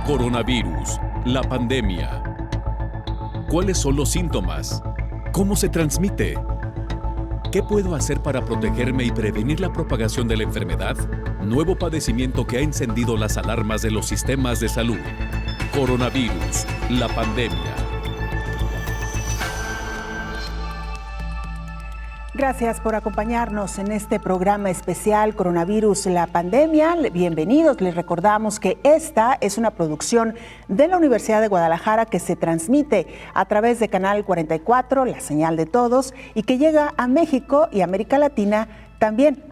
Coronavirus, la pandemia. ¿Cuáles son los síntomas? ¿Cómo se transmite? ¿Qué puedo hacer para protegerme y prevenir la propagación de la enfermedad? Nuevo padecimiento que ha encendido las alarmas de los sistemas de salud. Coronavirus, la pandemia. Gracias por acompañarnos en este programa especial Coronavirus, la pandemia. Bienvenidos. Les recordamos que esta es una producción de la Universidad de Guadalajara que se transmite a través de Canal 44, la señal de todos, y que llega a México y América Latina también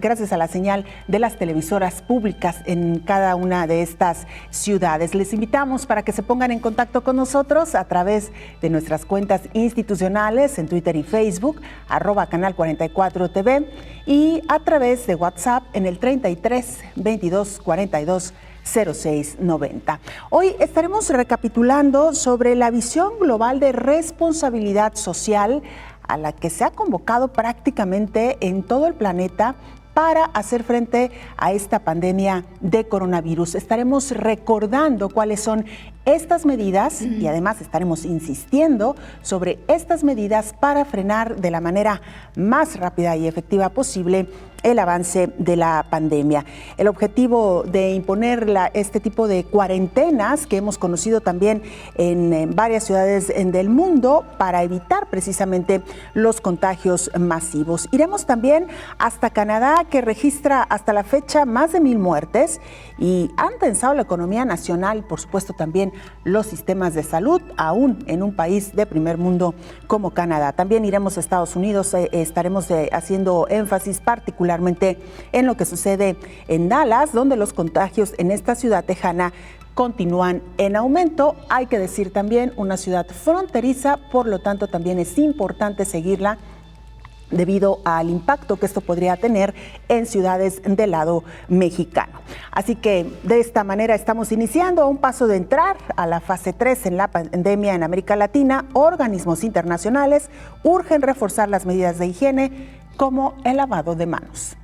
gracias a la señal de las televisoras públicas en cada una de estas ciudades. Les invitamos para que se pongan en contacto con nosotros a través de nuestras cuentas institucionales en Twitter y Facebook, @Canal 44 TV, y a través de WhatsApp en el 33 22 42 0690. Hoy estaremos recapitulando sobre la visión global de responsabilidad social a la que se ha convocado prácticamente en todo el planeta para hacer frente a esta pandemia de coronavirus. Estaremos recordando cuáles son estas medidas y además estaremos insistiendo sobre estas medidas para frenar de la manera más rápida y efectiva posible el avance de la pandemia. El objetivo de imponer este tipo de cuarentenas que hemos conocido también en varias ciudades del mundo para evitar precisamente los contagios masivos. Iremos también hasta Canadá, que registra hasta la fecha más de 1,000 muertes y han tensado la economía nacional y por supuesto también los sistemas de salud, aún en un país de primer mundo como Canadá. También iremos a Estados Unidos, estaremos haciendo énfasis particularmente en lo que sucede en Dallas, donde los contagios en esta ciudad tejana continúan en aumento. Hay que decir también una ciudad fronteriza, por lo tanto también es importante seguirla debido al impacto que esto podría tener en ciudades del lado mexicano. Así que de esta manera estamos iniciando a un paso de entrar a la fase 3 en la pandemia en América Latina. Organismos internacionales urgen reforzar las medidas de higiene como el lavado de manos.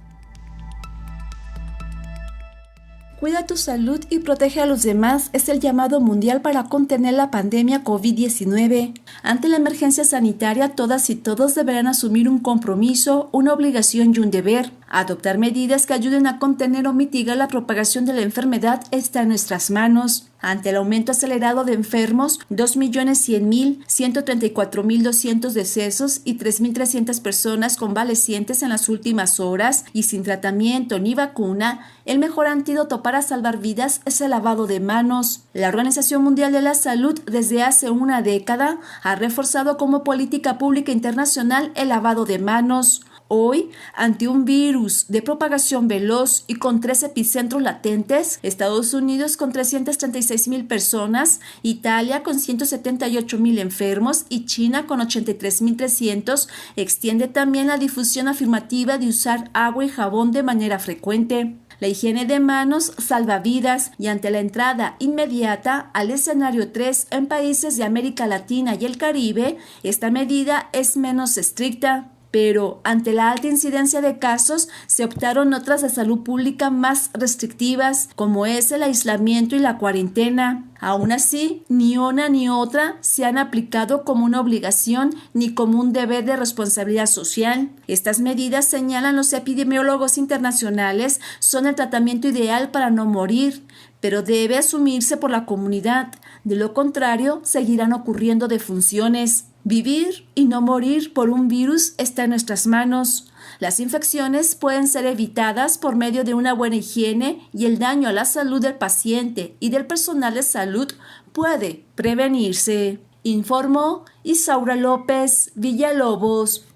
Cuida tu salud y protege a los demás es el llamado mundial para contener la pandemia COVID-19. Ante la emergencia sanitaria, todas y todos deberán asumir un compromiso, una obligación y un deber. Adoptar medidas que ayuden a contener o mitigar la propagación de la enfermedad está en nuestras manos. Ante el aumento acelerado de enfermos, 2.100.000, 134.200 decesos y 3.300 personas convalecientes en las últimas horas y sin tratamiento ni vacuna, el mejor antídoto para salvar vidas es el lavado de manos. La Organización Mundial de la Salud desde hace una década ha reforzado como política pública internacional el lavado de manos. Hoy, ante un virus de propagación veloz y con 3 epicentros latentes, Estados Unidos con 336.000 personas, Italia con 178.000 enfermos y China con 83.300, extiende también la difusión afirmativa de usar agua y jabón de manera frecuente. La higiene de manos salva vidas y ante la entrada inmediata al escenario 3 en países de América Latina y el Caribe, esta medida es menos estricta. Pero ante la alta incidencia de casos, se optaron otras de salud pública más restrictivas, como es el aislamiento y la cuarentena. Aún así, ni una ni otra se han aplicado como una obligación ni como un deber de responsabilidad social. Estas medidas, señalan los epidemiólogos internacionales, son el tratamiento ideal para no morir, pero debe asumirse por la comunidad. De lo contrario, seguirán ocurriendo defunciones. Vivir y no morir por un virus está en nuestras manos. Las infecciones pueden ser evitadas por medio de una buena higiene y el daño a la salud del paciente y del personal de salud puede prevenirse. Informó Isaura López Villalobos.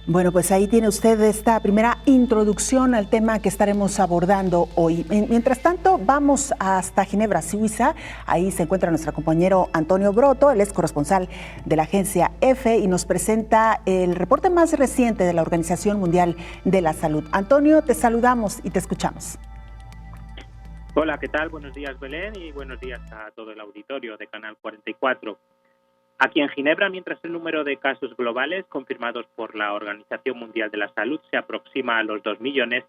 Bueno, pues ahí tiene usted esta primera introducción al tema que estaremos abordando hoy. Mientras tanto, vamos hasta Ginebra, Suiza. Ahí se encuentra nuestro compañero Antonio Broto, él es corresponsal de la agencia EFE y nos presenta el reporte más reciente de la Organización Mundial de la Salud. Antonio, te saludamos y te escuchamos. Hola, ¿qué tal? Buenos días, Belén, y buenos días a todo el auditorio de Canal 44. Aquí en Ginebra, mientras el número de casos globales confirmados por la Organización Mundial de la Salud se aproxima a los 2 millones,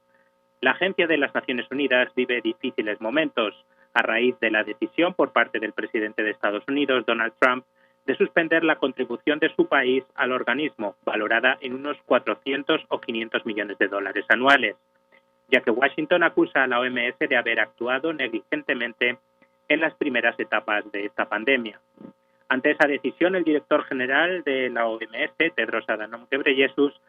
La Agencia de las Naciones Unidas vive difíciles momentos a raíz de la decisión por parte del presidente de Estados Unidos, Donald Trump, de suspender la contribución de su país al organismo, valorada en unos 400 o 500 millones de dólares anuales, ya que Washington acusa a la OMS de haber actuado negligentemente en las primeras etapas de esta pandemia. Ante esa decisión, el director general de la OMS, Tedros Adhanom Ghebreyesus,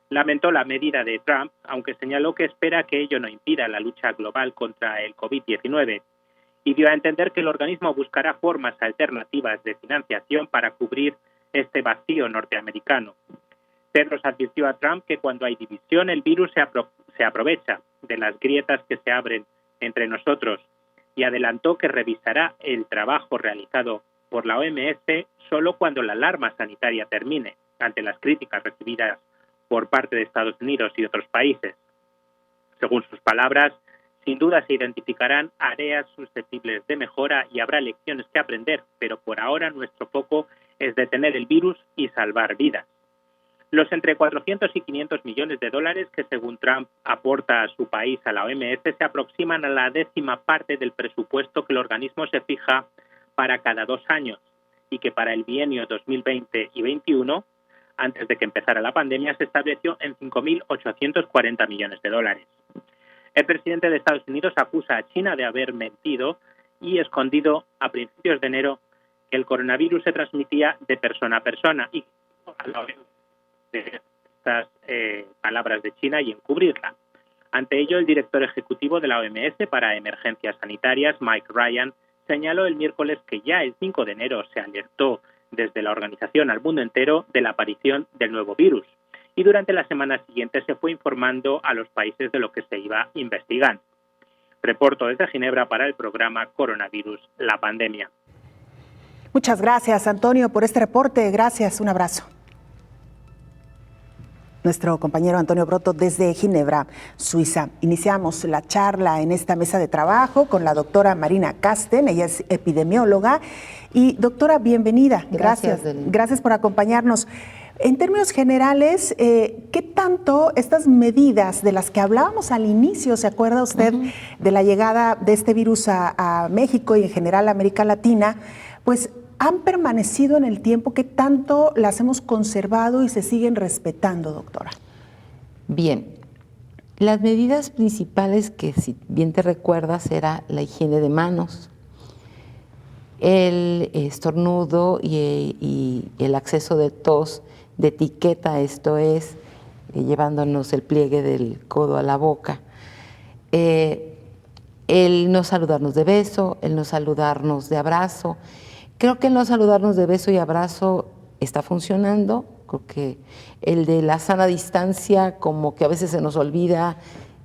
lamentó la medida de Trump, aunque señaló que espera que ello no impida la lucha global contra el COVID-19 y dio a entender que el organismo buscará formas alternativas de financiación para cubrir este vacío norteamericano. Tedros advirtió a Trump que cuando hay división, el virus se aprovecha de las grietas que se abren entre nosotros y adelantó que revisará el trabajo realizado por la OMS solo cuando la alarma sanitaria termine, ante las críticas recibidas por parte de Estados Unidos y otros países. Según sus palabras, sin duda se identificarán áreas susceptibles de mejora y habrá lecciones que aprender, pero por ahora nuestro foco es detener el virus y salvar vidas. Los entre 400 y 500 millones de dólares que, según Trump, aporta a su país a la OMS se aproximan a la 10ª parte del presupuesto que el organismo se fija para cada 2 años y que para el bienio 2020 y 2021, antes de que empezara la pandemia, se estableció en 5.840 millones de dólares. El presidente de Estados Unidos acusa a China de haber mentido y escondido a principios de enero que el coronavirus se transmitía de persona a persona y de estas palabras de China y encubrirla. Ante ello, el director ejecutivo de la OMS para emergencias sanitarias, Mike Ryan, señaló el miércoles que ya el 5 de enero se alertó desde la organización al mundo entero de la aparición del nuevo virus y durante la semana siguiente se fue informando a los países de lo que se iba investigando. Reporto desde Ginebra para el programa Coronavirus, la pandemia. Muchas gracias, Antonio, por este reporte. Gracias, un abrazo. Nuestro compañero Antonio Broto desde Ginebra, Suiza. Iniciamos la charla en esta mesa de trabajo con la doctora Marina Kasten, ella es epidemióloga. Y doctora, bienvenida. Gracias por acompañarnos. En términos generales, ¿qué tanto estas medidas de las que hablábamos al inicio, se acuerda usted de la llegada de este virus a México y en general a América Latina, pues han permanecido en el tiempo? ¿Qué tanto las hemos conservado y se siguen respetando, doctora? Bien, las medidas principales que, si bien te recuerdas, era la higiene de manos, el estornudo y el acceso de tos de etiqueta, esto es, llevándonos el pliegue del codo a la boca, el no saludarnos de beso, el no saludarnos de abrazo. Creo que el no saludarnos de beso y abrazo está funcionando. Creo que el de la sana distancia, como que a veces se nos olvida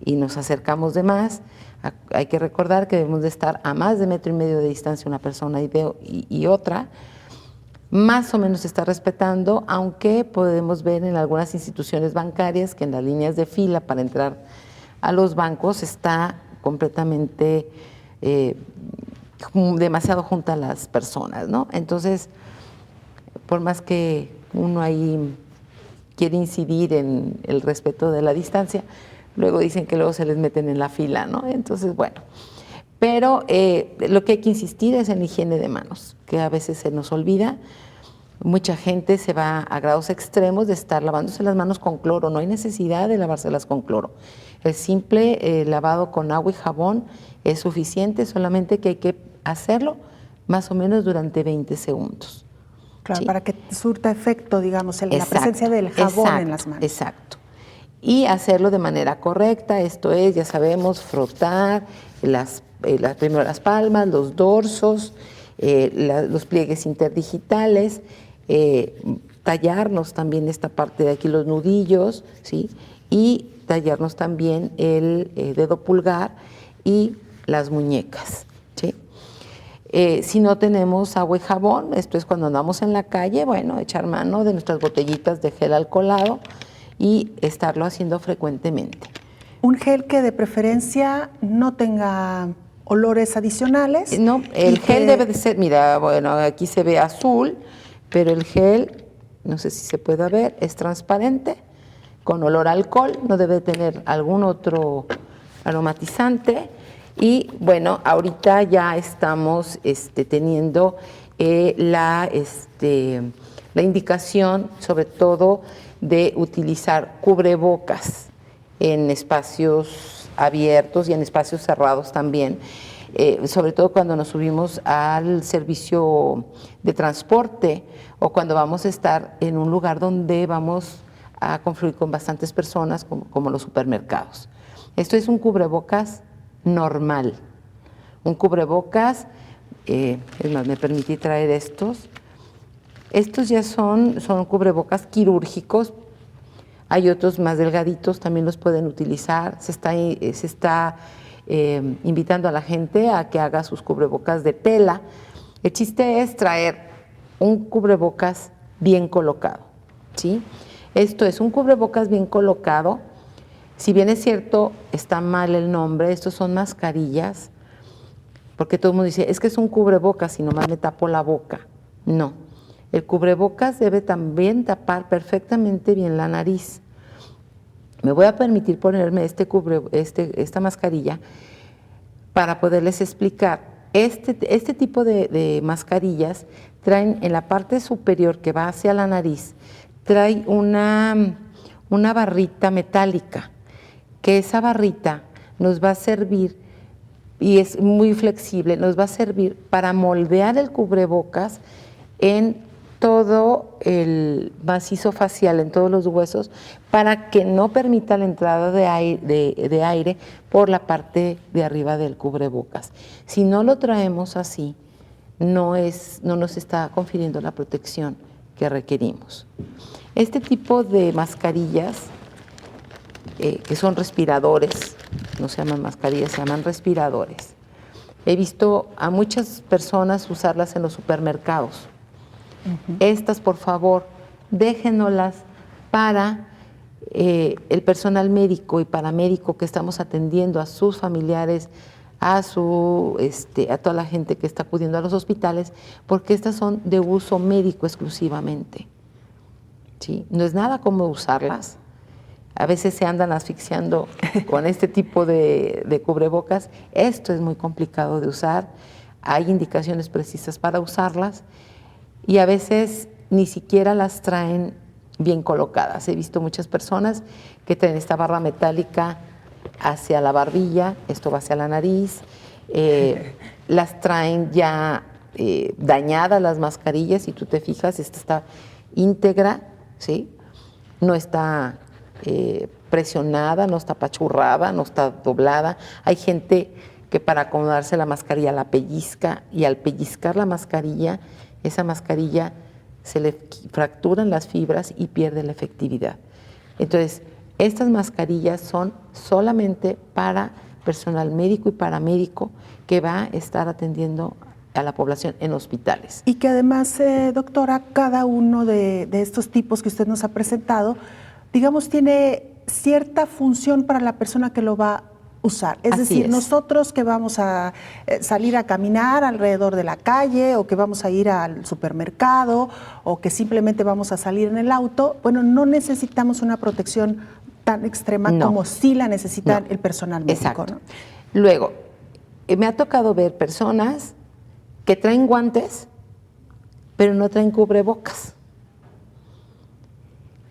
y nos acercamos de más. Hay que recordar que debemos de estar a más de 1,5 metros de distancia una persona y otra. Más o menos se está respetando, aunque podemos ver en algunas instituciones bancarias que en las líneas de fila para entrar a los bancos está completamente demasiado juntas las personas, ¿no? Entonces, por más que uno ahí quiere incidir en el respeto de la distancia, luego dicen que luego se les meten en la fila, ¿no? Entonces, bueno, pero lo que hay que insistir es en la higiene de manos, que a veces se nos olvida. Mucha gente se va a grados extremos de estar lavándose las manos con cloro. No hay necesidad de lavárselas con cloro. El simple lavado con agua y jabón es suficiente, solamente que hay que hacerlo más o menos durante 20 segundos. Claro, ¿sí? Para que surta efecto, digamos, la presencia del jabón en las manos. Exacto. Y hacerlo de manera correcta, esto es, ya sabemos, frotar primero las palmas, los dorsos, los pliegues interdigitales, tallarnos también esta parte de aquí, los nudillos, ¿sí? Y tallarnos también el dedo pulgar y las muñecas, ¿sí? Si no tenemos agua y jabón, esto es cuando andamos en la calle, bueno, echar mano de nuestras botellitas de gel alcoholado y estarlo haciendo frecuentemente. Un gel que de preferencia no tenga olores adicionales. No, el gel debe de ser, mira, bueno, aquí se ve azul, pero el gel, no sé si se puede ver, es transparente, con olor a alcohol, no debe tener algún otro aromatizante. Y bueno, ahorita ya estamos teniendo la indicación, sobre todo, de utilizar cubrebocas en espacios abiertos y en espacios cerrados también, sobre todo cuando nos subimos al servicio de transporte o cuando vamos a estar en un lugar donde vamos a confluir con bastantes personas, como los supermercados. Esto es un cubrebocas normal, un cubrebocas, es más, me permití traer estos. Estos ya son cubrebocas quirúrgicos. Hay otros más delgaditos, también los pueden utilizar. Se está invitando a la gente a que haga sus cubrebocas de tela. El chiste es traer un cubrebocas bien colocado, ¿sí? Esto es un cubrebocas bien colocado. Si bien es cierto, está mal el nombre, estos son mascarillas, porque todo el mundo dice, es que es un cubrebocas y nomás me tapo la boca. No, el cubrebocas debe también tapar perfectamente bien la nariz. Me voy a permitir ponerme esta mascarilla para poderles explicar. Este tipo de mascarillas traen en la parte superior que va hacia la nariz, trae una barrita metálica, que esa barrita nos va a servir, y es muy flexible, nos va a servir para moldear el cubrebocas en todo el macizo facial, en todos los huesos, para que no permita la entrada de aire por la parte de arriba del cubrebocas. Si no lo traemos así, no nos está confiriendo la protección que requerimos. Este tipo de mascarillas, que son respiradores, no se llaman mascarillas, se llaman respiradores. He visto a muchas personas usarlas en los supermercados. Estas, por favor, déjenoslas para el personal médico y paramédico que estamos atendiendo a sus familiares, a toda la gente que está acudiendo a los hospitales, porque estas son de uso médico exclusivamente. ¿Sí? No es nada cómodo usarlas. A veces se andan asfixiando con este tipo de cubrebocas. Esto es muy complicado de usar. Hay indicaciones precisas para usarlas y a veces ni siquiera las traen bien colocadas. He visto muchas personas que traen esta barra metálica hacia la barbilla, esto va hacia la nariz, las traen ya dañadas las mascarillas. Si tú te fijas, esta está íntegra, ¿sí? No está presionada, no está apachurrada, no está doblada. Hay gente que para acomodarse la mascarilla la pellizca, y al pellizcar la mascarilla, esa mascarilla se le fracturan las fibras y pierde la efectividad. Entonces, estas mascarillas son solamente para personal médico y paramédico que va a estar atendiendo a la población en hospitales. Y que además, doctora, cada uno de estos tipos que usted nos ha presentado, digamos, tiene cierta función para la persona que lo va a usar. Es decir, nosotros que vamos a salir a caminar alrededor de la calle, o que vamos a ir al supermercado, o que simplemente vamos a salir en el auto, bueno, no necesitamos una protección tan extrema como sí la necesita el personal médico. Exacto. ¿No? Luego, me ha tocado ver personas que traen guantes, pero no traen cubrebocas.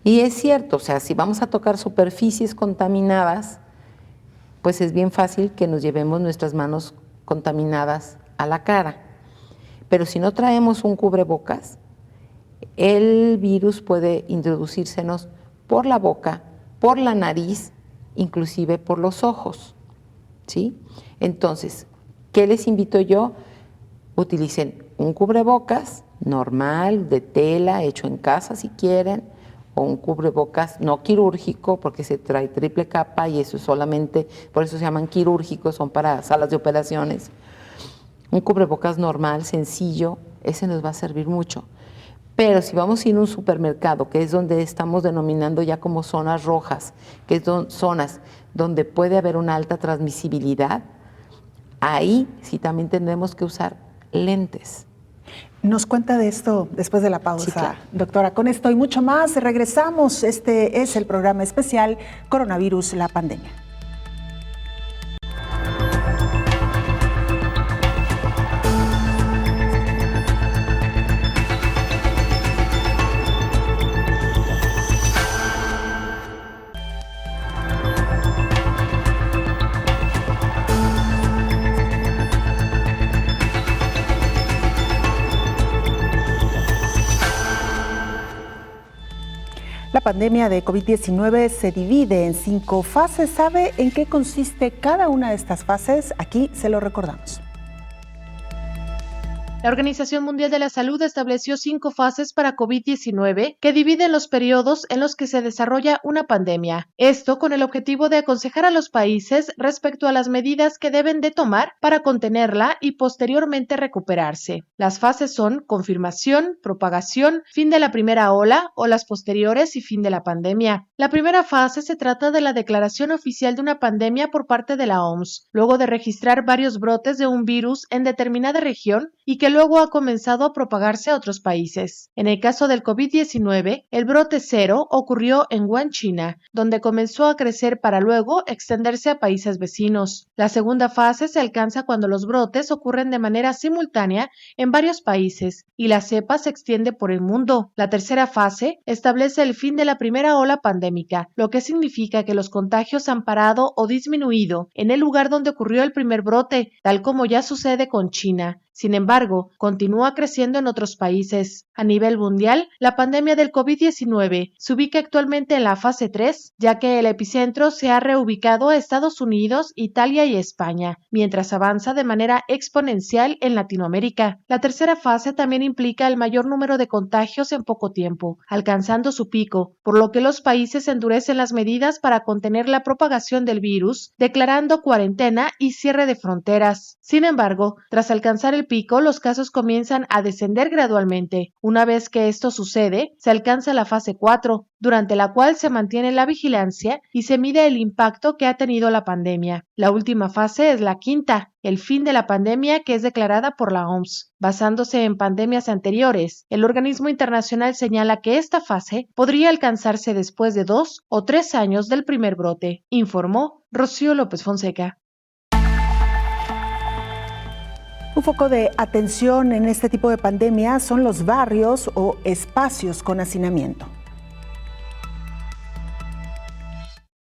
Y es cierto, o sea, si vamos a tocar superficies contaminadas, pues es bien fácil que nos llevemos nuestras manos contaminadas a la cara. Pero si no traemos un cubrebocas, el virus puede introducírsenos por la boca, por la nariz, inclusive por los ojos, ¿sí? Entonces, ¿qué les invito yo? Utilicen un cubrebocas normal, de tela, hecho en casa si quieren, o un cubrebocas no quirúrgico, porque se trae triple capa y eso solamente, por eso se llaman quirúrgicos, son para salas de operaciones. Un cubrebocas normal, sencillo, ese nos va a servir mucho. Pero si vamos a ir a un supermercado, que es donde estamos denominando ya como zonas rojas, que son zonas donde puede haber una alta transmisibilidad, ahí sí también tendremos que usar lentes. Nos cuenta de esto después de la pausa, sí, claro. Doctora. Con esto y mucho más, regresamos. Este es el programa especial Coronavirus, la pandemia. pandemia de COVID-19 se divide en 5 fases. ¿Sabe en qué consiste cada una de estas fases? Aquí se lo recordamos. La Organización Mundial de la Salud estableció 5 fases para COVID-19 que dividen los periodos en los que se desarrolla una pandemia. Esto con el objetivo de aconsejar a los países respecto a las medidas que deben de tomar para contenerla y posteriormente recuperarse. Las fases son confirmación, propagación, fin de la primera ola, olas posteriores y fin de la pandemia. La primera fase se trata de la declaración oficial de una pandemia por parte de la OMS, luego de registrar varios brotes de un virus en determinada región y que luego ha comenzado a propagarse a otros países. En el caso del COVID-19, el brote cero ocurrió en Wuhan, China, donde comenzó a crecer para luego extenderse a países vecinos. La segunda fase se alcanza cuando los brotes ocurren de manera simultánea en varios países y la cepa se extiende por el mundo. La tercera fase establece el fin de la primera ola pandémica, lo que significa que los contagios han parado o disminuido en el lugar donde ocurrió el primer brote, tal como ya sucede con China. Sin embargo, continúa creciendo en otros países. A nivel mundial, la pandemia del COVID-19 se ubica actualmente en la fase 3, ya que el epicentro se ha reubicado a Estados Unidos, Italia y España, mientras avanza de manera exponencial en Latinoamérica. La tercera fase también implica el mayor número de contagios en poco tiempo, alcanzando su pico, por lo que los países endurecen las medidas para contener la propagación del virus, declarando cuarentena y cierre de fronteras. Sin embargo, tras alcanzar el pico, los casos comienzan a descender gradualmente. Una vez que esto sucede, se alcanza la fase 4, durante la cual se mantiene la vigilancia y se mide el impacto que ha tenido la pandemia. La última fase es la quinta, el fin de la pandemia, que es declarada por la OMS. Basándose en pandemias anteriores, el organismo internacional señala que esta fase podría alcanzarse después de 2 o 3 años del primer brote, informó Rocío López Fonseca. Un foco de atención en este tipo de pandemia son los barrios o espacios con hacinamiento.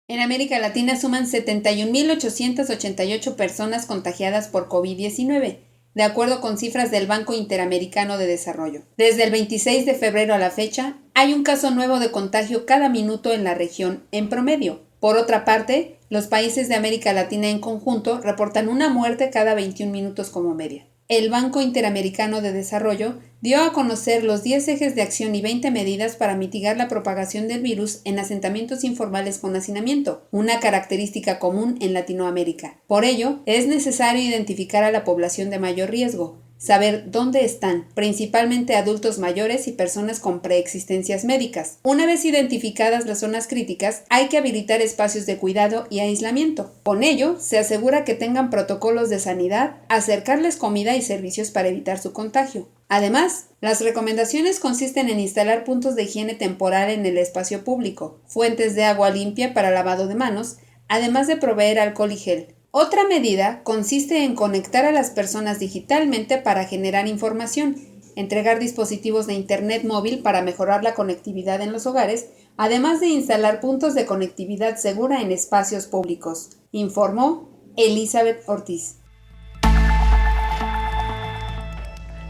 En América Latina suman 71.888 personas contagiadas por COVID-19, de acuerdo con cifras del Banco Interamericano de Desarrollo. Desde el 26 de febrero a la fecha, hay un caso nuevo de contagio cada minuto en la región en promedio. Por otra parte, los países de América Latina en conjunto reportan una muerte cada 21 minutos como media. El Banco Interamericano de Desarrollo dio a conocer los 10 ejes de acción y 20 medidas para mitigar la propagación del virus en asentamientos informales con hacinamiento, una característica común en Latinoamérica. Por ello, es necesario identificar a la población de mayor riesgo, saber dónde están, principalmente adultos mayores y personas con preexistencias médicas. Una vez identificadas las zonas críticas, hay que habilitar espacios de cuidado y aislamiento. Con ello, se asegura que tengan protocolos de sanidad, acercarles comida y servicios para evitar su contagio. Además, las recomendaciones consisten en instalar puntos de higiene temporal en el espacio público, fuentes de agua limpia para lavado de manos, además de proveer alcohol y gel. Otra medida consiste en conectar a las personas digitalmente para generar información, entregar dispositivos de Internet móvil para mejorar la conectividad en los hogares, además de instalar puntos de conectividad segura en espacios públicos, informó Elizabeth Ortiz.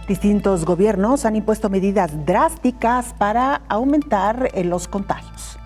Distintos gobiernos han impuesto medidas drásticas para aumentar los contagios.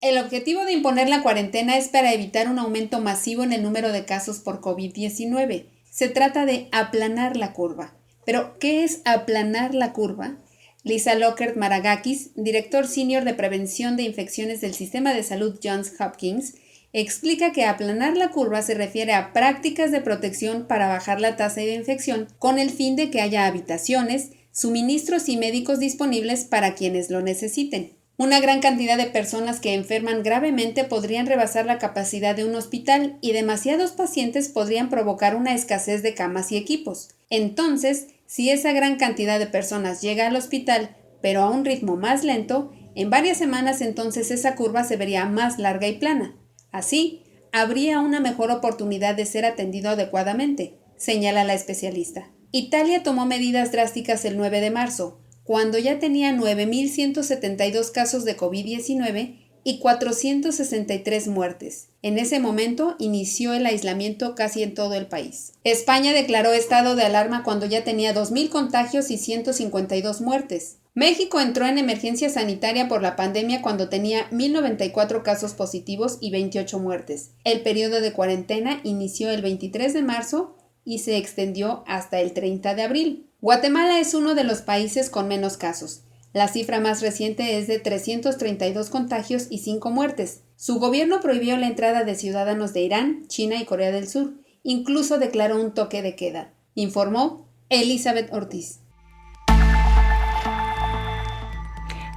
El objetivo de imponer la cuarentena es para evitar un aumento masivo en el número de casos por COVID-19. Se trata de aplanar la curva. ¿Pero qué es aplanar la curva? Lisa Lockert-Maragakis, director senior de prevención de infecciones del Sistema de Salud Johns Hopkins, explica que aplanar la curva se refiere a prácticas de protección para bajar la tasa de infección con el fin de que haya habitaciones, suministros y médicos disponibles para quienes lo necesiten. Una gran cantidad de personas que enferman gravemente podrían rebasar la capacidad de un hospital y demasiados pacientes podrían provocar una escasez de camas y equipos. Entonces, si esa gran cantidad de personas llega al hospital, pero a un ritmo más lento, en varias semanas entonces esa curva se vería más larga y plana. Así, habría una mejor oportunidad de ser atendido adecuadamente, señala la especialista. Italia tomó medidas drásticas el 9 de marzo, cuando ya tenía 9.172 casos de COVID-19 y 463 muertes. En ese momento inició el aislamiento casi en todo el país. España declaró estado de alarma cuando ya tenía 2.000 contagios y 152 muertes. México entró en emergencia sanitaria por la pandemia cuando tenía 1,094 casos positivos y 28 muertes. El periodo de cuarentena inició el 23 de marzo y se extendió hasta el 30 de abril. Guatemala es uno de los países con menos casos. La cifra más reciente es de 332 contagios y 5 muertes. Su gobierno prohibió la entrada de ciudadanos de Irán, China y Corea del Sur. Incluso declaró un toque de queda, informó Elizabeth Ortiz.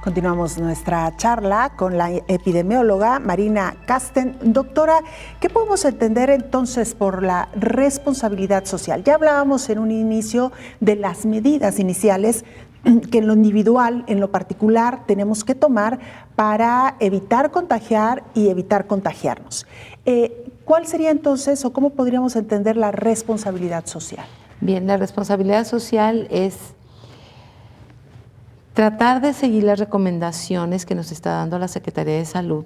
Continuamos nuestra charla con la epidemióloga Marina Kasten. Doctora, ¿qué podemos entender entonces por la responsabilidad social? Ya hablábamos en un inicio de las medidas iniciales que en lo individual, en lo particular, tenemos que tomar para evitar contagiar y evitar contagiarnos. ¿Cuál sería entonces o cómo podríamos entender la responsabilidad social? Bien, la responsabilidad social es tratar de seguir las recomendaciones que nos está dando la Secretaría de Salud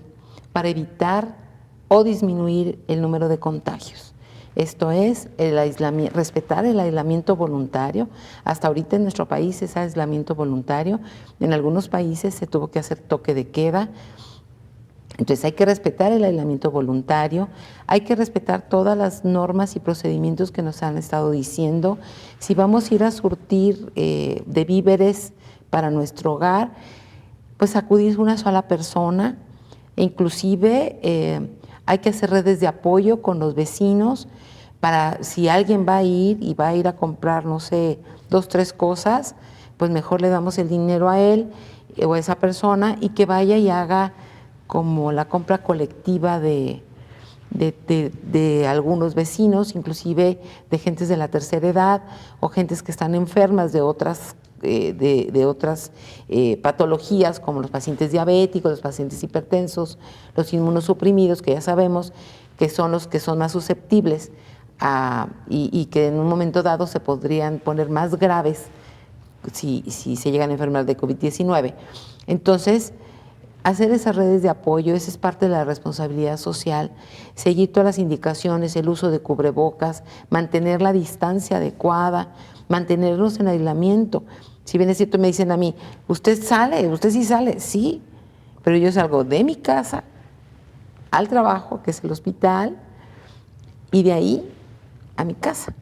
para evitar o disminuir el número de contagios. Esto es, respetar el aislamiento voluntario. Hasta ahorita en nuestro país es aislamiento voluntario. En algunos países se tuvo que hacer toque de queda. Entonces hay que respetar el aislamiento voluntario, hay que respetar todas las normas y procedimientos que nos han estado diciendo. Si vamos a ir a surtir de víveres para nuestro hogar, pues acudir a una sola persona. Inclusive hay que hacer redes de apoyo con los vecinos para si alguien va a ir y va a ir a comprar, no sé, 2, 3 cosas, pues mejor le damos el dinero a él o a esa persona y que vaya y haga como la compra colectiva de algunos vecinos, inclusive de gentes de la tercera edad o gentes que están enfermas de otras patologías como los pacientes diabéticos, los pacientes hipertensos, los inmunosuprimidos, que ya sabemos que son los que son más susceptibles y que en un momento dado se podrían poner más graves si se llegan a enfermar de COVID-19. Entonces, hacer esas redes de apoyo, esa es parte de la responsabilidad social, seguir todas las indicaciones, el uso de cubrebocas, mantener la distancia adecuada, mantenernos en aislamiento. Si bien es cierto, me dicen a mí, ¿usted sí sale? Sí, pero yo salgo de mi casa al trabajo, que es el hospital, y de ahí a mi casa.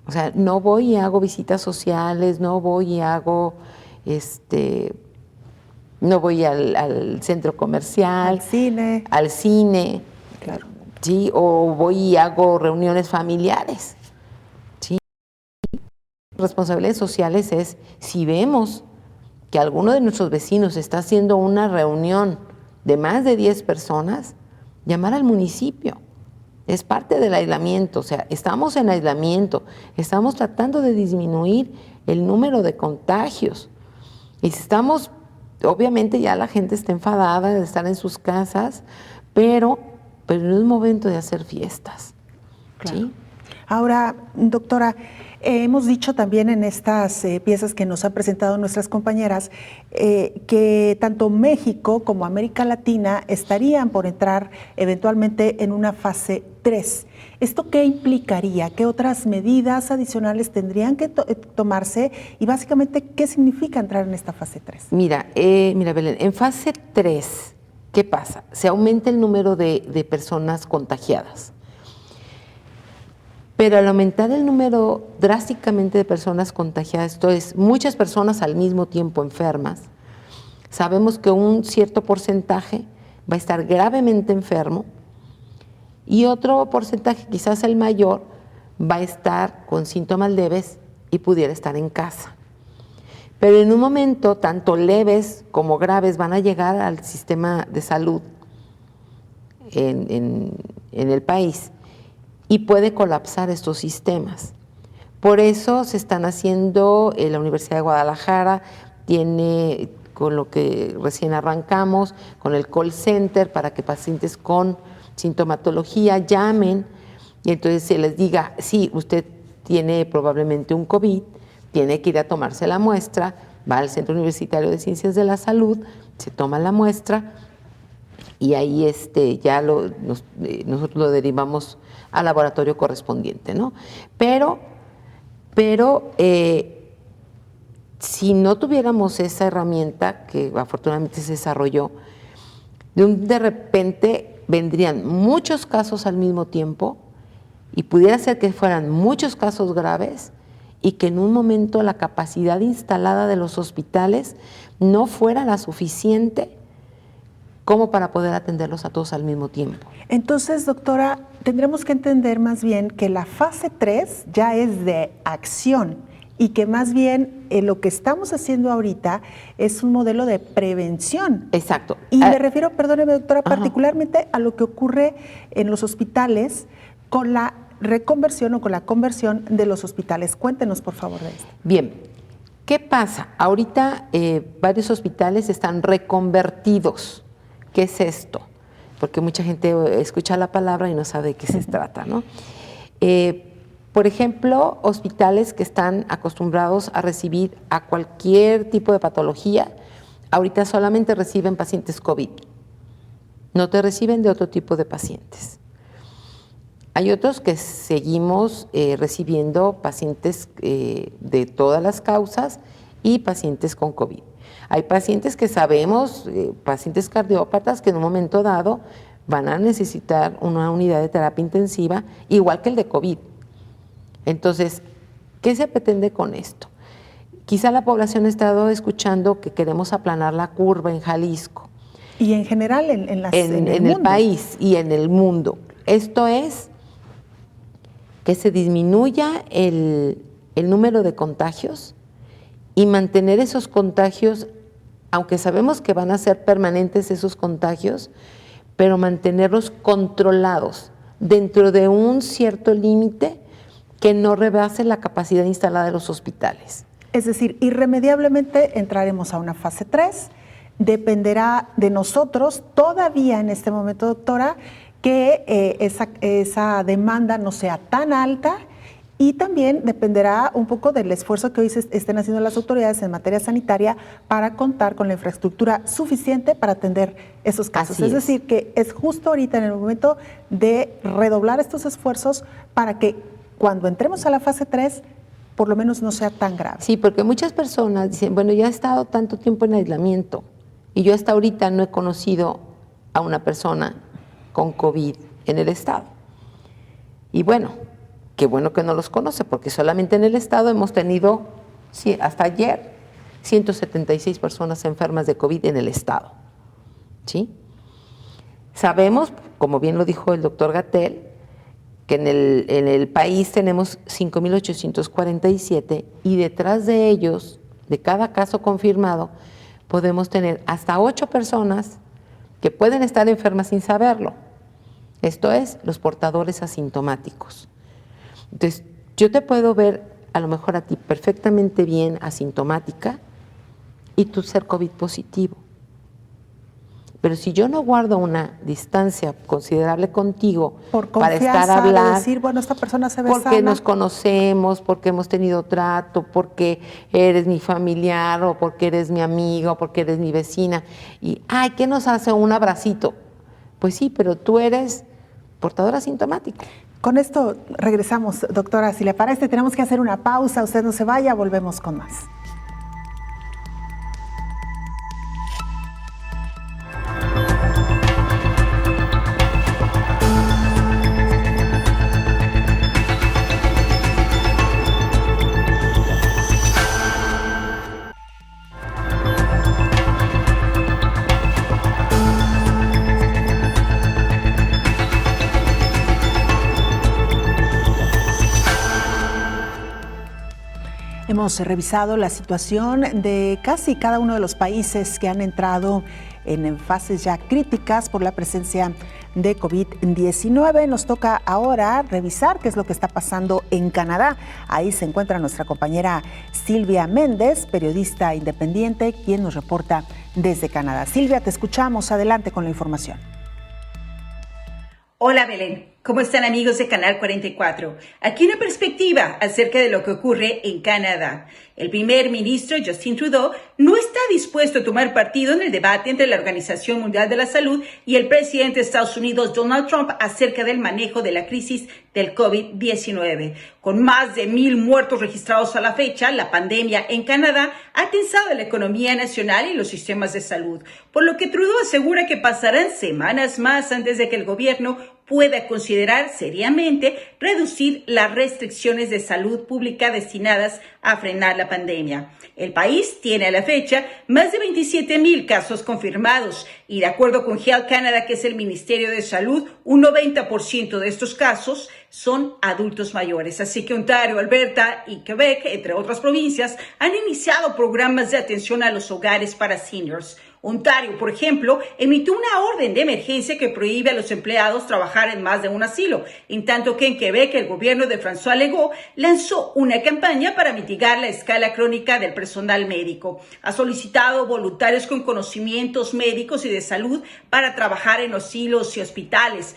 O sea, no voy y hago visitas sociales, no voy y hago, no voy al centro comercial, al cine, claro. ¿sí? O voy y hago reuniones familiares. ¿Sí? Responsabilidades sociales es, si vemos que alguno de nuestros vecinos está haciendo una reunión de más de 10 personas, llamar al municipio. Es parte del aislamiento, o sea, estamos en aislamiento, estamos tratando de disminuir el número de contagios. Y estamos, obviamente ya la gente está enfadada de estar en sus casas, pero no es momento de hacer fiestas. Claro. ¿Sí? Ahora, doctora, hemos dicho también en estas piezas que nos han presentado nuestras compañeras que tanto México como América Latina estarían por entrar eventualmente en una fase 3. ¿Esto qué implicaría? ¿Qué otras medidas adicionales tendrían que tomarse? Y básicamente, ¿qué significa entrar en esta fase 3? Mira, Belén, en fase 3, ¿qué pasa? Se aumenta el número de personas contagiadas. Pero al aumentar el número drásticamente de personas contagiadas, esto es, muchas personas al mismo tiempo enfermas, sabemos que un cierto porcentaje va a estar gravemente enfermo y otro porcentaje, quizás el mayor, va a estar con síntomas leves y pudiera estar en casa. Pero en un momento, tanto leves como graves van a llegar al sistema de salud en el país. Y puede colapsar estos sistemas. Por eso se están haciendo, la Universidad de Guadalajara tiene, con lo que recién arrancamos, con el call center para que pacientes con sintomatología llamen y entonces se les diga, sí, usted tiene probablemente un COVID, tiene que ir a tomarse la muestra, va al Centro Universitario de Ciencias de la Salud, se toma la muestra y ahí ya nosotros lo derivamos al laboratorio correspondiente, ¿no? Pero si no tuviéramos esa herramienta, que afortunadamente se desarrolló, de repente vendrían muchos casos al mismo tiempo y pudiera ser que fueran muchos casos graves y que en un momento la capacidad instalada de los hospitales no fuera la suficiente como para poder atenderlos a todos al mismo tiempo. Entonces, doctora, tendremos que entender más bien que la fase 3 ya es de acción y que más bien lo que estamos haciendo ahorita es un modelo de prevención. Exacto. Y me refiero, perdóneme, doctora, particularmente a lo que ocurre en los hospitales con la reconversión o con la conversión de los hospitales. Cuéntenos, por favor, de esto. Bien, ¿qué pasa? Ahorita varios hospitales están reconvertidos. ¿Qué es esto? Porque mucha gente escucha la palabra y no sabe de qué se trata, ¿no? Por ejemplo, hospitales que están acostumbrados a recibir a cualquier tipo de patología, ahorita solamente reciben pacientes COVID. No te reciben de otro tipo de pacientes. Hay otros que seguimos recibiendo pacientes de todas las causas y pacientes con COVID. Hay pacientes que sabemos, pacientes cardiópatas, que en un momento dado van a necesitar una unidad de terapia intensiva, igual que el de COVID. Entonces, ¿qué se pretende con esto? Quizá la población ha estado escuchando que queremos aplanar la curva en Jalisco. Y en general en el país y en el mundo. Esto es que se disminuya el número de contagios y mantener esos contagios, aunque sabemos que van a ser permanentes esos contagios, pero mantenerlos controlados dentro de un cierto límite que no rebase la capacidad instalada de los hospitales. Es decir, irremediablemente entraremos a una fase 3, dependerá de nosotros todavía en este momento, doctora, que esa demanda no sea tan alta y también dependerá un poco del esfuerzo que hoy estén haciendo las autoridades en materia sanitaria para contar con la infraestructura suficiente para atender esos casos. Es decir, que es justo ahorita en el momento de redoblar estos esfuerzos para que cuando entremos a la fase 3 por lo menos no sea tan grave. Sí, porque muchas personas dicen, bueno, ya he estado tanto tiempo en aislamiento y yo hasta ahorita no he conocido a una persona con COVID en el estado. Y bueno, qué bueno que no los conoce, porque solamente en el estado hemos tenido, sí, hasta ayer, 176 personas enfermas de COVID en el estado. ¿Sí? Sabemos, como bien lo dijo el doctor Gatell, que en el país tenemos 5,847 y detrás de ellos, de cada caso confirmado, podemos tener hasta 8 personas que pueden estar enfermas sin saberlo. Esto es, los portadores asintomáticos. Entonces, yo te puedo ver a lo mejor a ti perfectamente bien asintomática y tú ser COVID positivo. Pero si yo no guardo una distancia considerable contigo para estar a hablar, de decir, bueno, esta persona se ve porque sana, nos conocemos, porque hemos tenido trato, porque eres mi familiar o porque eres mi amiga o porque eres mi vecina y, ay, ¿qué nos hace un abracito? Pues sí, pero tú eres portador asintomático. Con esto regresamos, doctora. Si le parece, tenemos que hacer una pausa. Usted no se vaya, volvemos con más. Hemos revisado la situación de casi cada uno de los países que han entrado en fases ya críticas por la presencia de COVID-19. Nos toca ahora revisar qué es lo que está pasando en Canadá. Ahí se encuentra nuestra compañera Silvia Méndez, periodista independiente, quien nos reporta desde Canadá. Silvia, te escuchamos. Adelante con la información. Hola, Belén. ¿Cómo están, amigos de Canal 44? Aquí una perspectiva acerca de lo que ocurre en Canadá. El primer ministro Justin Trudeau no está dispuesto a tomar partido en el debate entre la Organización Mundial de la Salud y el presidente de Estados Unidos, Donald Trump, acerca del manejo de la crisis del COVID-19. Con más de 1,000 muertos registrados a la fecha, la pandemia en Canadá ha tensado la economía nacional y los sistemas de salud, por lo que Trudeau asegura que pasarán semanas más antes de que el gobierno pueda considerar seriamente reducir las restricciones de salud pública destinadas a frenar la pandemia. El país tiene a la fecha más de 27,000 casos confirmados y, de acuerdo con Health Canada, que es el Ministerio de Salud, un 90% de estos casos son adultos mayores. Así que Ontario, Alberta y Quebec, entre otras provincias, han iniciado programas de atención a los hogares para seniors. Ontario, por ejemplo, emitió una orden de emergencia que prohíbe a los empleados trabajar en más de un asilo, en tanto que en Quebec el gobierno de François Legault lanzó una campaña para mitigar la escala crónica del personal médico. Ha solicitado voluntarios con conocimientos médicos y de salud para trabajar en asilos y hospitales.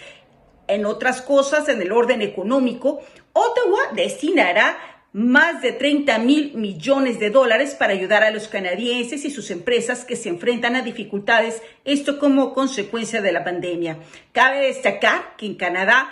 En otras cosas, en el orden económico, Ottawa destinará más de 30,000 millones de dólares para ayudar a los canadienses y sus empresas que se enfrentan a dificultades, esto como consecuencia de la pandemia. Cabe destacar que en Canadá,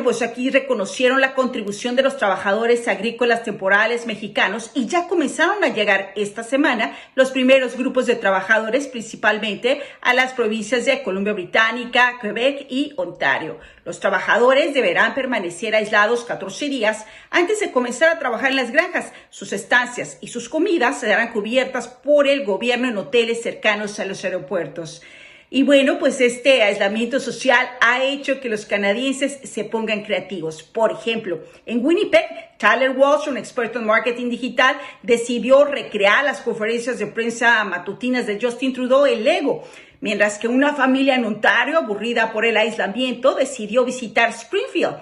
pues aquí reconocieron la contribución de los trabajadores agrícolas temporales mexicanos y ya comenzaron a llegar esta semana los primeros grupos de trabajadores, principalmente a las provincias de Columbia Británica, Quebec y Ontario. Los trabajadores deberán permanecer aislados 14 días antes de comenzar a trabajar en las granjas. Sus estancias y sus comidas serán cubiertas por el gobierno en hoteles cercanos a los aeropuertos. Y pues este aislamiento social ha hecho que los canadienses se pongan creativos. Por ejemplo, en Winnipeg, Tyler Walsh, un experto en marketing digital, decidió recrear las conferencias de prensa matutinas de Justin Trudeau en Lego, mientras que una familia en Ontario, aburrida por el aislamiento, decidió visitar Springfield.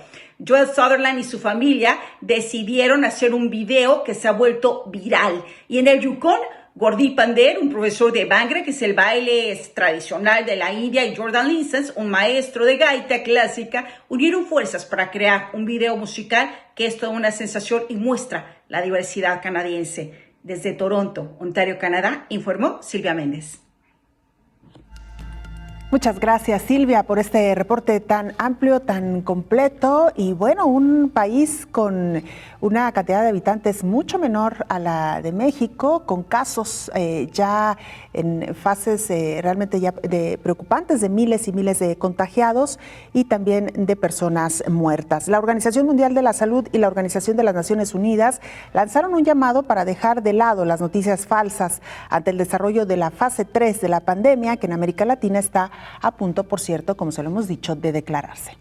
Joel Sutherland y su familia decidieron hacer un video que se ha vuelto viral. Y en el Yukon, Gurdeep Pandher, un profesor de Bhangra, que es el baile tradicional de la India, y Jordan Linsens, un maestro de gaita clásica, unieron fuerzas para crear un video musical que es toda una sensación y muestra la diversidad canadiense. Desde Toronto, Ontario, Canadá, informó Silvia Méndez. Muchas gracias, Silvia, por este reporte tan amplio, tan completo y un país con una cantidad de habitantes mucho menor a la de México, con casos ya en fases realmente ya preocupantes de miles y miles de contagiados y también de personas muertas. La Organización Mundial de la Salud y la Organización de las Naciones Unidas lanzaron un llamado para dejar de lado las noticias falsas ante el desarrollo de la fase 3 de la pandemia, que en América Latina está a punto, por cierto, como se lo hemos dicho, de declararse.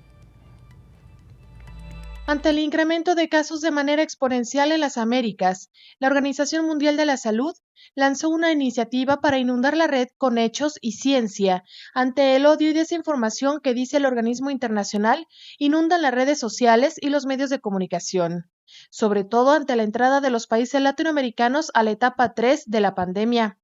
Ante el incremento de casos de manera exponencial en las Américas, la Organización Mundial de la Salud lanzó una iniciativa para inundar la red con hechos y ciencia ante el odio y desinformación que, dice el organismo internacional, inundan las redes sociales y los medios de comunicación, sobre todo ante la entrada de los países latinoamericanos a la etapa 3 de la pandemia.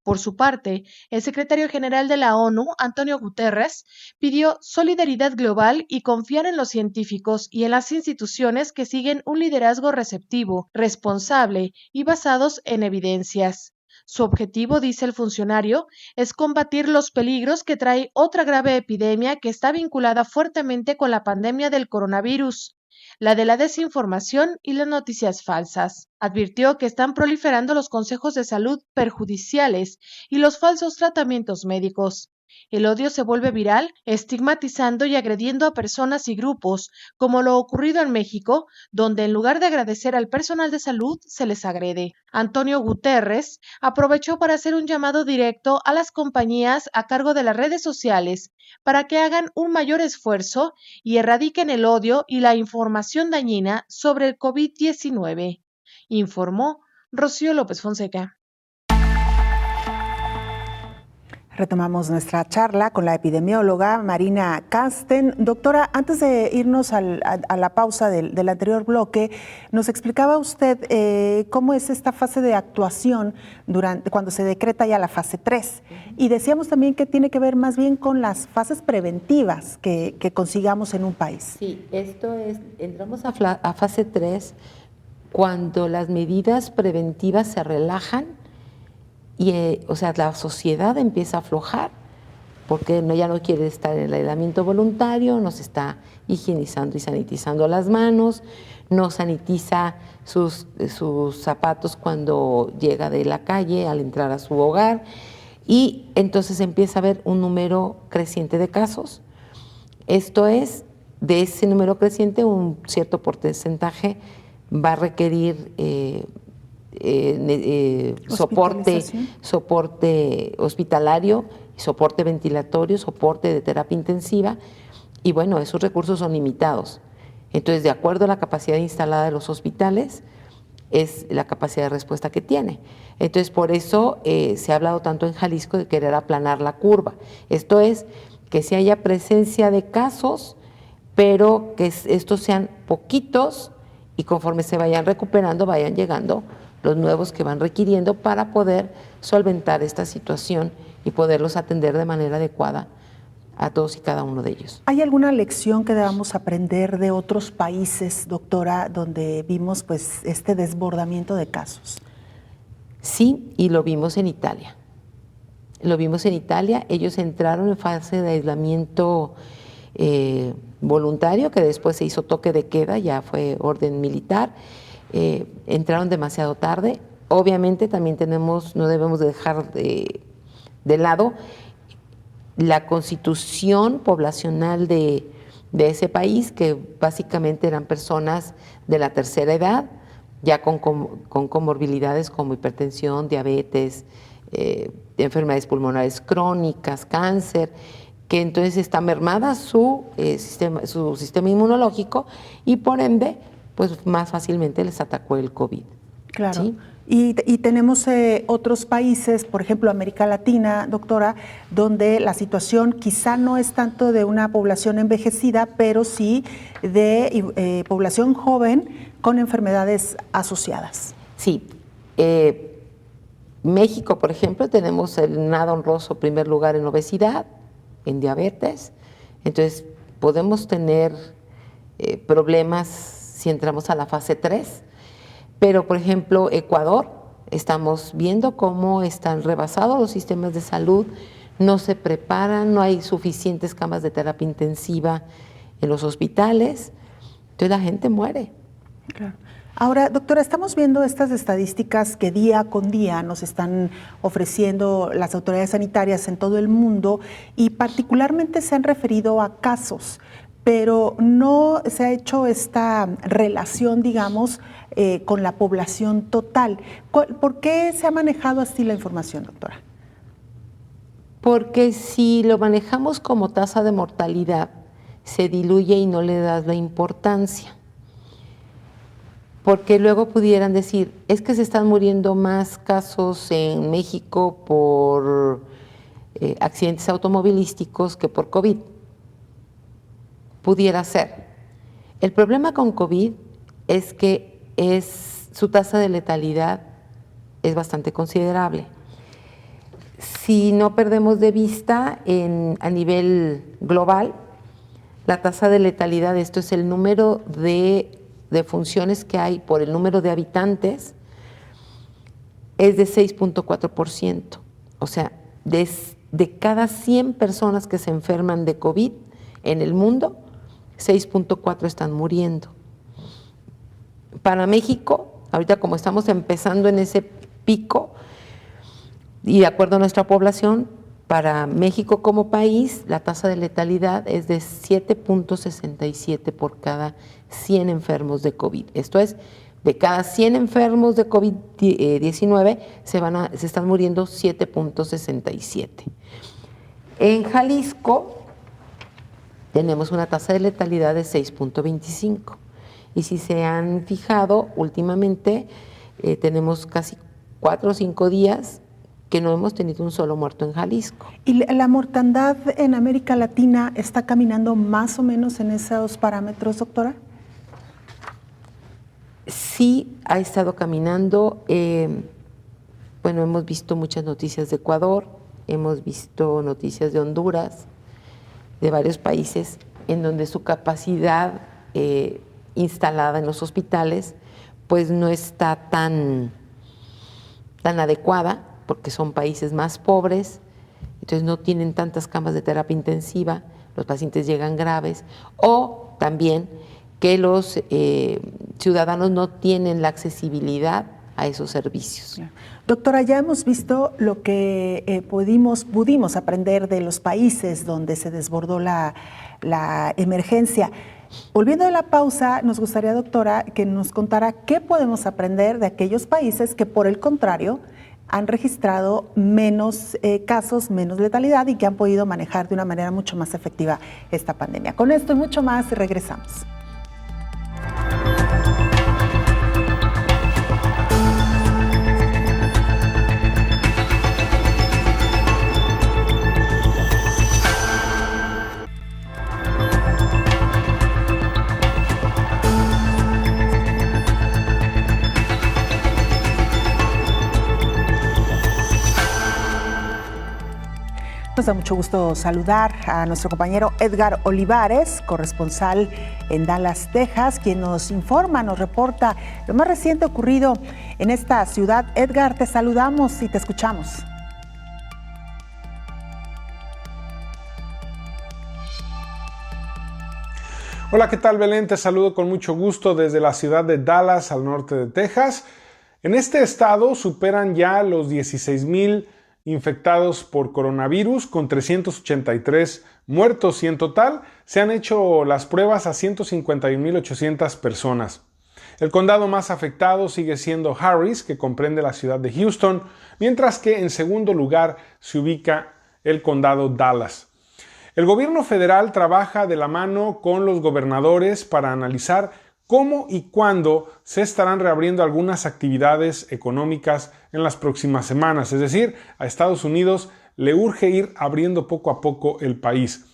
Por su parte, el secretario general de la ONU, Antonio Guterres, pidió solidaridad global y confiar en los científicos y en las instituciones que siguen un liderazgo receptivo, responsable y basados en evidencias. Su objetivo, dice el funcionario, es combatir los peligros que trae otra grave epidemia que está vinculada fuertemente con la pandemia del coronavirus, la de la desinformación y las noticias falsas. Advirtió que están proliferando los consejos de salud perjudiciales y los falsos tratamientos médicos. El odio se vuelve viral, estigmatizando y agrediendo a personas y grupos, como lo ocurrido en México, donde en lugar de agradecer al personal de salud, se les agrede. Antonio Guterres aprovechó para hacer un llamado directo a las compañías a cargo de las redes sociales para que hagan un mayor esfuerzo y erradiquen el odio y la información dañina sobre el COVID-19, informó Rocío López Fonseca. Retomamos nuestra charla con la epidemióloga Marina Casten. Doctora, antes de irnos a la pausa del anterior bloque, nos explicaba usted cómo es esta fase de actuación cuando se decreta ya la fase 3. Y decíamos también que tiene que ver más bien con las fases preventivas que consigamos en un país. Sí, esto es, entramos a fase 3 cuando las medidas preventivas se relajan y, o sea, la sociedad empieza a aflojar porque ya no quiere estar en el aislamiento voluntario, no se está higienizando y sanitizando las manos, no sanitiza sus zapatos cuando llega de la calle al entrar a su hogar, y entonces empieza a haber un número creciente de casos. Esto es, de ese número creciente, un cierto porcentaje va a requerir soporte hospitalario, soporte ventilatorio, soporte de terapia intensiva, y bueno, esos recursos son limitados. Entonces, de acuerdo a la capacidad instalada de los hospitales, es la capacidad de respuesta que tiene. Entonces, por eso se ha hablado tanto en Jalisco de querer aplanar la curva. Esto es, que sí haya presencia de casos, pero que estos sean poquitos, y conforme se vayan recuperando, vayan llegando los nuevos que van requiriendo para poder solventar esta situación y poderlos atender de manera adecuada a todos y cada uno de ellos. ¿Hay alguna lección que debamos aprender de otros países, doctora, donde vimos pues este desbordamiento de casos? Sí, y lo vimos en Italia. Lo vimos en Italia. Ellos entraron en fase de aislamiento voluntario, que después se hizo toque de queda, ya fue orden militar. Entraron demasiado tarde. Obviamente también no debemos dejar de lado la constitución poblacional de ese país, que básicamente eran personas de la tercera edad, ya con comorbilidades como hipertensión, diabetes, enfermedades pulmonares crónicas, cáncer, que entonces está mermada su sistema inmunológico, y por ende pues más fácilmente les atacó el COVID. Claro. ¿Sí? Y tenemos otros países, por ejemplo América Latina, doctora, donde la situación quizá no es tanto de una población envejecida, pero sí de población joven con enfermedades asociadas. Sí. México, por ejemplo, tenemos el nada honroso primer lugar en obesidad, en diabetes. Entonces podemos tener problemas si entramos a la fase 3, pero por ejemplo Ecuador, estamos viendo cómo están rebasados los sistemas de salud, no se preparan, no hay suficientes camas de terapia intensiva en los hospitales, entonces la gente muere. Claro. Ahora, doctora, estamos viendo estas estadísticas que día con día nos están ofreciendo las autoridades sanitarias en todo el mundo, y particularmente se han referido a casos, pero no se ha hecho esta relación, digamos, con la población total. ¿Por qué se ha manejado así la información, doctora? Porque si lo manejamos como tasa de mortalidad, se diluye y no le das la importancia. Porque luego pudieran decir, es que se están muriendo más casos en México por accidentes automovilísticos que por COVID. Pudiera ser. El problema con COVID es que su tasa de letalidad es bastante considerable. Si no perdemos de vista a nivel global, la tasa de letalidad, esto es el número de funciones que hay por el número de habitantes, es de 6.4%. O sea, de cada 100 personas que se enferman de COVID en el mundo, 6.4 están muriendo. Para México, ahorita como estamos empezando en ese pico, y de acuerdo a nuestra población, para México como país, la tasa de letalidad es de 7.67 por cada 100 enfermos de COVID. Esto es, de cada 100 enfermos de COVID-19 se están muriendo 7.67. En Jalisco tenemos una tasa de letalidad de 6.25. Y si se han fijado, últimamente tenemos casi 4 o 5 días que no hemos tenido un solo muerto en Jalisco. ¿Y la mortandad en América Latina está caminando más o menos en esos parámetros, doctora? Sí, ha estado caminando. Bueno, hemos visto muchas noticias de Ecuador, hemos visto noticias de Honduras, de varios países en donde su capacidad instalada en los hospitales pues no está tan adecuada, porque son países más pobres, entonces no tienen tantas camas de terapia intensiva, los pacientes llegan graves, o también que los ciudadanos no tienen la accesibilidad a esos servicios. Doctora, ya hemos visto lo que pudimos aprender de los países donde se desbordó la emergencia. Volviendo de la pausa, nos gustaría, doctora, que nos contara qué podemos aprender de aquellos países que, por el contrario, han registrado menos casos, menos letalidad y que han podido manejar de una manera mucho más efectiva esta pandemia. Con esto y mucho más, regresamos. Nos da mucho gusto saludar a nuestro compañero Edgar Olivares, corresponsal en Dallas, Texas, quien nos informa, nos reporta lo más reciente ocurrido en esta ciudad. Edgar, te saludamos y te escuchamos. Hola, ¿qué tal, Belén? Te saludo con mucho gusto desde la ciudad de Dallas, al norte de Texas. En este estado superan ya los 16,000 infectados por coronavirus, con 383 muertos, y en total se han hecho las pruebas a 151,800 personas. El condado más afectado sigue siendo Harris, que comprende la ciudad de Houston, mientras que en segundo lugar se ubica el condado Dallas. El gobierno federal trabaja de la mano con los gobernadores para analizar cómo y cuándo se estarán reabriendo algunas actividades económicas en las próximas semanas. Es decir, a Estados Unidos le urge ir abriendo poco a poco el país.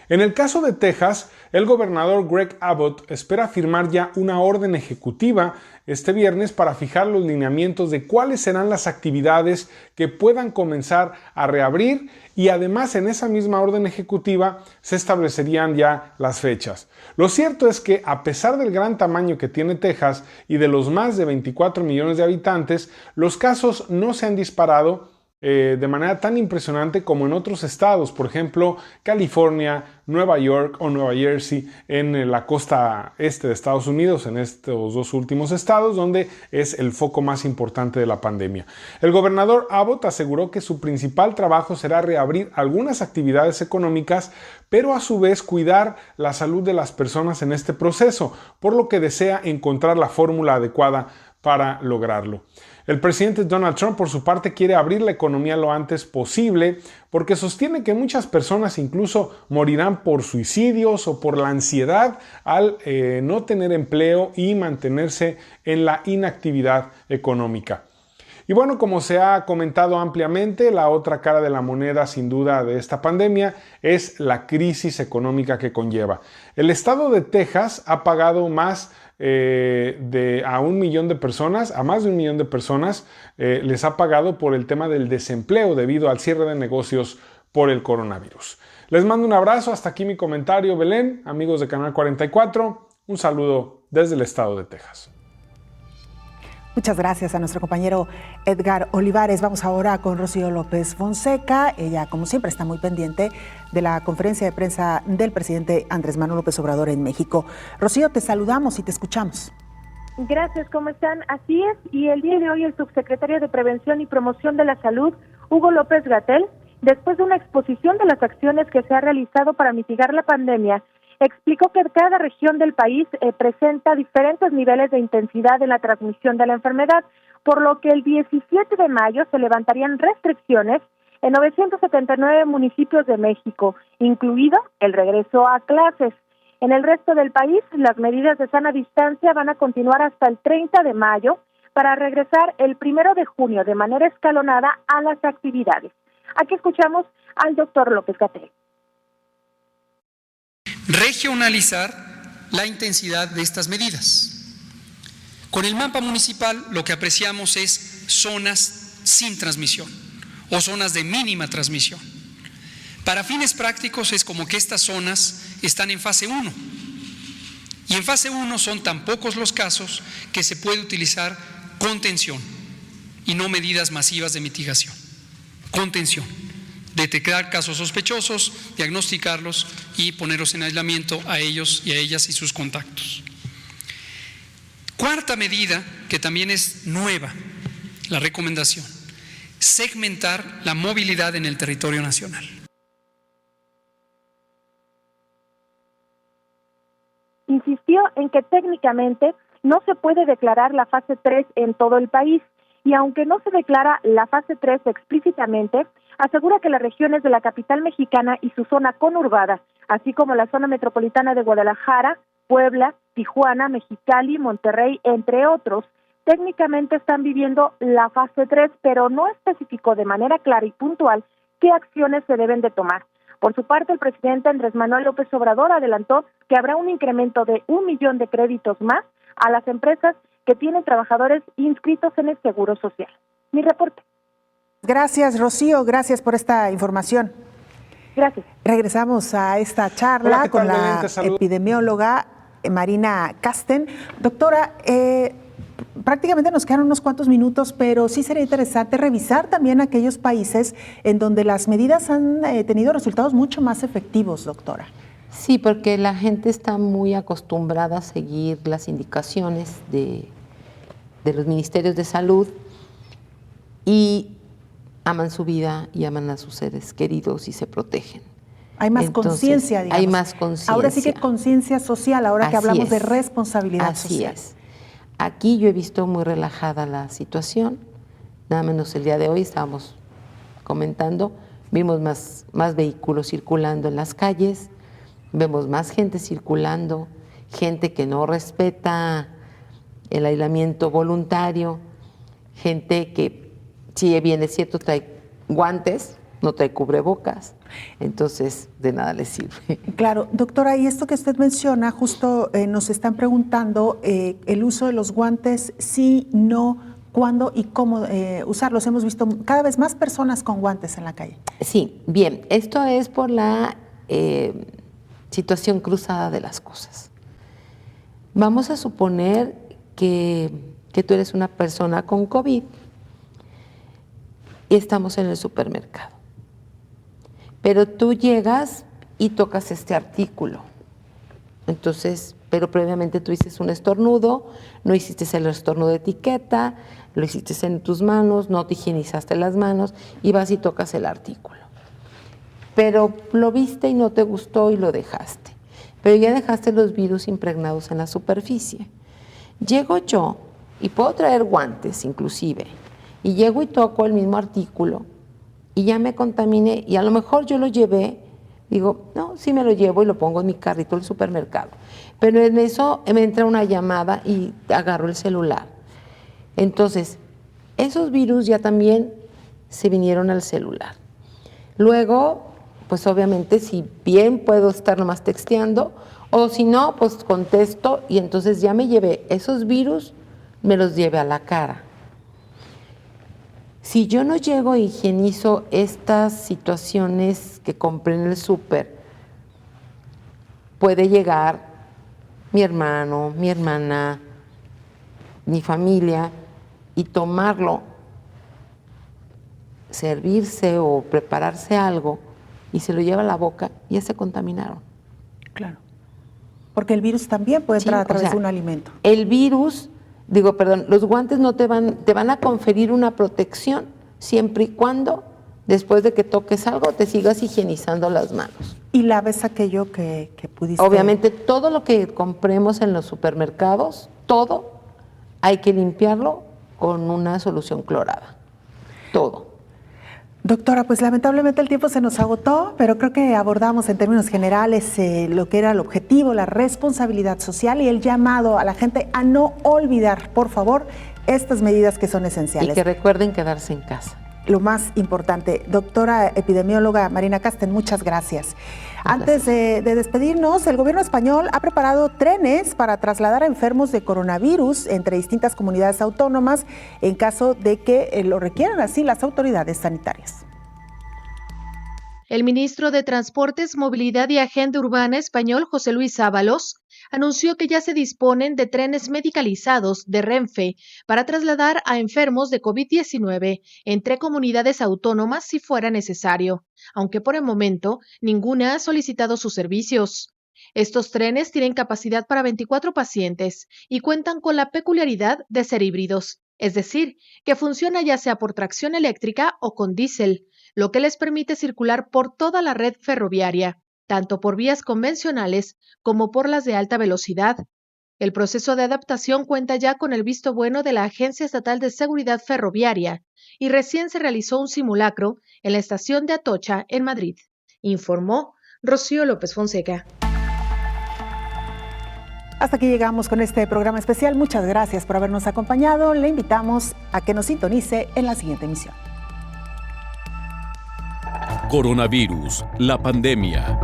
En el caso de Texas, el gobernador Greg Abbott espera firmar ya una orden ejecutiva este viernes para fijar los lineamientos de cuáles serán las actividades que puedan comenzar a reabrir, y además en esa misma orden ejecutiva se establecerían ya las fechas. Lo cierto es que, a pesar del gran tamaño que tiene Texas y de los más de 24 millones de habitantes, los casos no se han disparado de manera tan impresionante como en otros estados, por ejemplo, California, Nueva York o Nueva Jersey, en la costa este de Estados Unidos, en estos dos últimos estados, donde es el foco más importante de la pandemia. El gobernador Abbott aseguró que su principal trabajo será reabrir algunas actividades económicas, pero a su vez cuidar la salud de las personas en este proceso, por lo que desea encontrar la fórmula adecuada para lograrlo. El presidente Donald Trump, por su parte, quiere abrir la economía lo antes posible porque sostiene que muchas personas incluso morirán por suicidios o por la ansiedad al no tener empleo y mantenerse en la inactividad económica. Y bueno, como se ha comentado ampliamente, la otra cara de la moneda, sin duda, de esta pandemia es la crisis económica que conlleva. El estado de Texas ha pagado más a 1 millón de personas, a más de 1 millón de personas, les ha pagado por el tema del desempleo debido al cierre de negocios por el coronavirus. Les mando un abrazo, hasta aquí mi comentario, Belén, amigos de Canal 44, un saludo desde el estado de Texas. Muchas gracias a nuestro compañero Edgar Olivares. Vamos ahora con Rocío López Fonseca. Ella, como siempre, está muy pendiente de la conferencia de prensa del presidente Andrés Manuel López Obrador en México. Rocío, te saludamos y te escuchamos. Gracias, ¿cómo están? Así es, y el día de hoy el subsecretario de Prevención y Promoción de la Salud, Hugo López-Gatell, después de una exposición de las acciones que se ha realizado para mitigar la pandemia, explicó que cada región del país presenta diferentes niveles de intensidad en la transmisión de la enfermedad, por lo que el 17 de mayo se levantarían restricciones en 979 municipios de México, incluido el regreso a clases. En el resto del país, las medidas de sana distancia van a continuar hasta el 30 de mayo, para regresar el 1 de junio de manera escalonada a las actividades. Aquí escuchamos al doctor López-Gatell. Regionalizar la intensidad de estas medidas. Con el mapa municipal lo que apreciamos es zonas sin transmisión o zonas de mínima transmisión. Para fines prácticos es como que estas zonas están en fase 1 y en fase 1 son tan pocos los casos que se puede utilizar contención y no medidas masivas de mitigación. Contención. Detectar casos sospechosos, diagnosticarlos y ponerlos en aislamiento a ellos y a ellas y sus contactos. Cuarta medida, que también es nueva, la recomendación, segmentar la movilidad en el territorio nacional. Insistió en que técnicamente no se puede declarar la fase 3 en todo el país y aunque no se declara la fase 3 explícitamente, asegura que las regiones de la capital mexicana y su zona conurbada, así como la zona metropolitana de Guadalajara, Puebla, Tijuana, Mexicali, Monterrey, entre otros, técnicamente están viviendo la fase 3, pero no especificó de manera clara y puntual qué acciones se deben de tomar. Por su parte, el presidente Andrés Manuel López Obrador adelantó que habrá un incremento de 1 millón de créditos más a las empresas que tienen trabajadores inscritos en el Seguro Social. Mi reporte. Gracias, Rocío. Gracias por esta información. Gracias. Regresamos a esta charla con la epidemióloga Marina Kasten. Doctora, prácticamente nos quedan unos cuantos minutos, pero sí sería interesante revisar también aquellos países en donde las medidas han tenido resultados mucho más efectivos, doctora. Sí, porque la gente está muy acostumbrada a seguir las indicaciones de los ministerios de salud y aman su vida y aman a sus seres queridos y se protegen. Hay más conciencia, digamos. Hay más conciencia. Ahora sí que conciencia social, ahora que hablamos de responsabilidad social. Así es. Aquí yo he visto muy relajada la situación, nada menos el día de hoy estábamos comentando, vimos más vehículos circulando en las calles, vemos más gente circulando, gente que no respeta el aislamiento voluntario, gente que, si bien es cierto, trae guantes, no trae cubrebocas, entonces de nada les sirve. Claro, doctora, y esto que usted menciona, justo nos están preguntando el uso de los guantes, sí, no, cuándo y cómo usarlos. Hemos visto cada vez más personas con guantes en la calle. Sí, bien, esto es por la situación cruzada de las cosas. Vamos a suponer que tú eres una persona con COVID y estamos en el supermercado. Pero tú llegas y tocas este artículo. Entonces, pero previamente tú hiciste un estornudo, no hiciste el estornudo de etiqueta, lo hiciste en tus manos, no te higienizaste las manos y vas y tocas el artículo. Pero lo viste y no te gustó y lo dejaste. Pero ya dejaste los virus impregnados en la superficie. Llego yo y puedo traer guantes inclusive, y llego y toco el mismo artículo y ya me contaminé y a lo mejor yo lo llevé, digo, no, sí me lo llevo y lo pongo en mi carrito del supermercado. Pero en eso me entra una llamada y agarro el celular. Entonces, esos virus ya también se vinieron al celular. Luego, pues obviamente si bien puedo estar nomás texteando o si no, pues contesto y entonces ya me llevé esos virus, me los llevé a la cara. Si yo no llego e higienizo estas situaciones que compré en el súper, puede llegar mi hermano, mi hermana, mi familia y tomarlo, servirse o prepararse algo y se lo lleva a la boca y ya se contaminaron. Claro. Porque el virus también puede entrar a través de un alimento. El virus, los guantes no te van a conferir una protección siempre y cuando después de que toques algo te sigas higienizando las manos. Y laves aquello que pudiste. Obviamente todo lo que compremos en los supermercados, todo hay que limpiarlo con una solución clorada. Todo. Doctora, pues lamentablemente el tiempo se nos agotó, pero creo que abordamos en términos generales lo que era el objetivo, la responsabilidad social y el llamado a la gente a no olvidar, por favor, estas medidas que son esenciales. Y que recuerden quedarse en casa. Lo más importante. Doctora epidemióloga Marina Kasten, muchas gracias. Antes de despedirnos, el gobierno español ha preparado trenes para trasladar a enfermos de coronavirus entre distintas comunidades autónomas en caso de que lo requieran así las autoridades sanitarias. El ministro de Transportes, Movilidad y Agenda Urbana español, José Luis Ábalos, anunció que ya se disponen de trenes medicalizados de Renfe para trasladar a enfermos de COVID-19 entre comunidades autónomas si fuera necesario, aunque por el momento ninguna ha solicitado sus servicios. Estos trenes tienen capacidad para 24 pacientes y cuentan con la peculiaridad de ser híbridos, es decir, que funciona ya sea por tracción eléctrica o con diésel, lo que les permite circular por toda la red ferroviaria, tanto por vías convencionales como por las de alta velocidad. El proceso de adaptación cuenta ya con el visto bueno de la Agencia Estatal de Seguridad Ferroviaria y recién se realizó un simulacro en la estación de Atocha, en Madrid, informó Rocío López Fonseca. Hasta aquí llegamos con este programa especial. Muchas gracias por habernos acompañado. Le invitamos a que nos sintonice en la siguiente emisión. Coronavirus, la pandemia.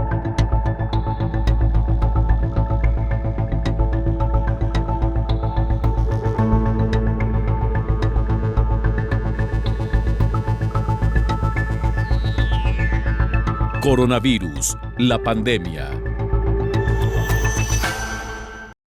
Coronavirus, la pandemia.